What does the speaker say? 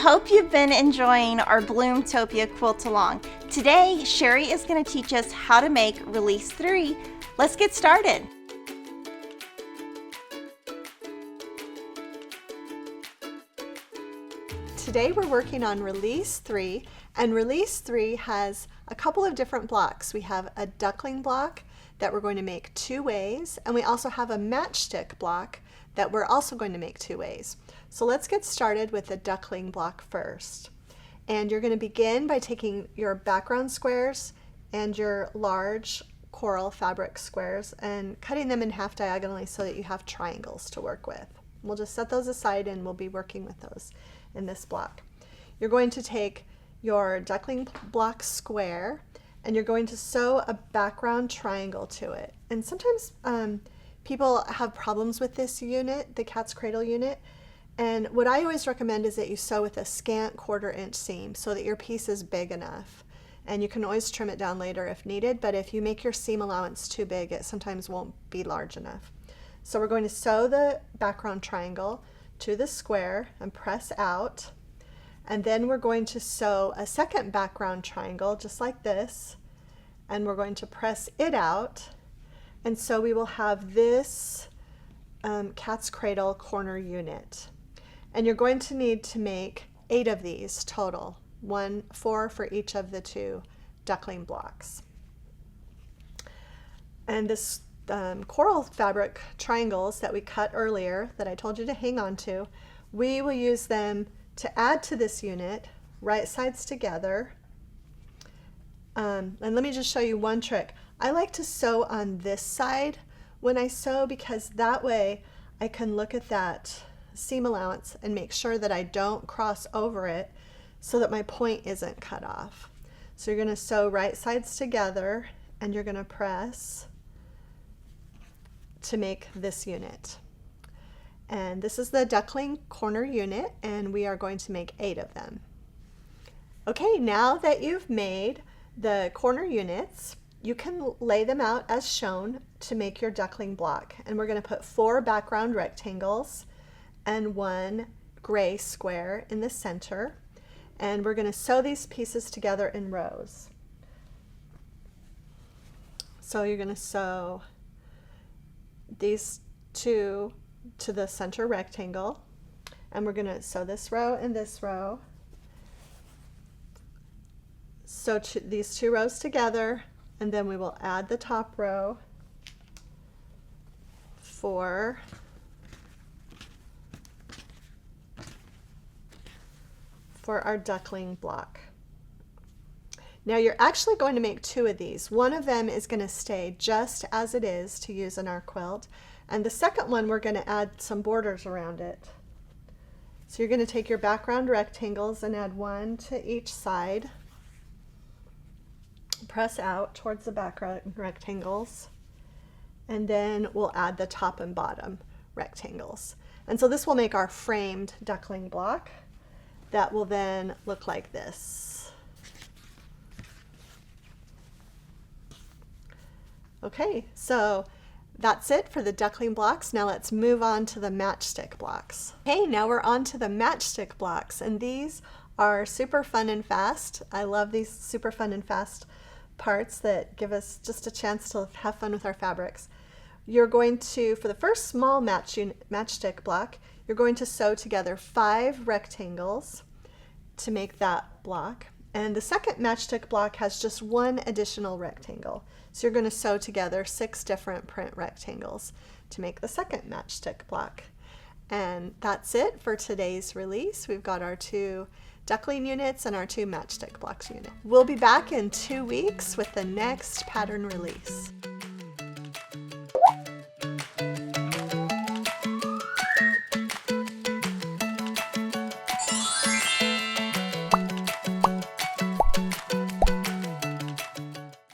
hope you've been enjoying our Bloom-Topia quilt along. Today, Sherry is going to teach us how to make Release 3. Let's get started. Today we're working on Release 3, and Release 3 has a couple of different blocks. We have a duckling block that we're going to make 2 ways, and we also have a matchstick block that we're also going to make 2 ways. So let's get started with the duckling block first. And you're going to begin by taking your background squares and your large coral fabric squares and cutting them in half diagonally so that you have triangles to work with. We'll just set those aside and we'll be working with those in this block. You're going to take your duckling block square and you're going to sew a background triangle to it. And sometimes people have problems with this unit, the cat's cradle unit, and what I always recommend is that you sew with a scant 1/4 inch seam so that your piece is big enough. And you can always trim it down later if needed, but if you make your seam allowance too big, it sometimes won't be large enough. So we're going to sew the background triangle to the square and press out, and then we're going to sew a second background triangle just like this, and we're going to press it out, and so we will have this cat's cradle corner unit. And you're going to need to make 8 of these total, 4 for each of the 2 duckling blocks. And this coral fabric triangles that we cut earlier that I told you to hang on to, we will use them to add to this unit, right sides together. And let me just show you one trick. I like to sew on this side when I sew because that way I can look at that seam allowance and make sure that I don't cross over it so that my point isn't cut off. So you're going to sew right sides together and you're going to press to make this unit. And this is the duckling corner unit, and we are going to make 8 of them. Okay, now that you've made the corner units, you can lay them out as shown to make your duckling block. And we're going to put 4 background rectangles and 1 gray square in the center. And we're going to sew these pieces together in rows. So you're going to sew these 2 to the center rectangle, and we're going to sew this row and this row. Sew these 2 rows together, and then we will add the top row for our duckling block. Now you're actually going to make 2 of these. One of them is going to stay just as it is to use in our quilt, and the second one we're going to add some borders around it. So you're going to take your background rectangles and add 1 to each side. Press out towards the background rectangles, and then we'll add the top and bottom rectangles. And so this will make our framed duckling block that will then look like this. Okay, so that's it for the duckling blocks. Now let's move on to the matchstick blocks. Okay, now we're on to the matchstick blocks, and these are super fun and fast. I love these super fun and fast parts that give us just a chance to have fun with our fabrics. You're going to, for the first small matchstick block, you're going to sew together 5 rectangles to make that block. And the second matchstick block has just 1 additional rectangle. So you're going to sew together 6 different print rectangles to make the second matchstick block. And that's it for today's release. We've got our 2 duckling units and our 2 matchstick blocks unit. We'll be back in 2 weeks with the next pattern release.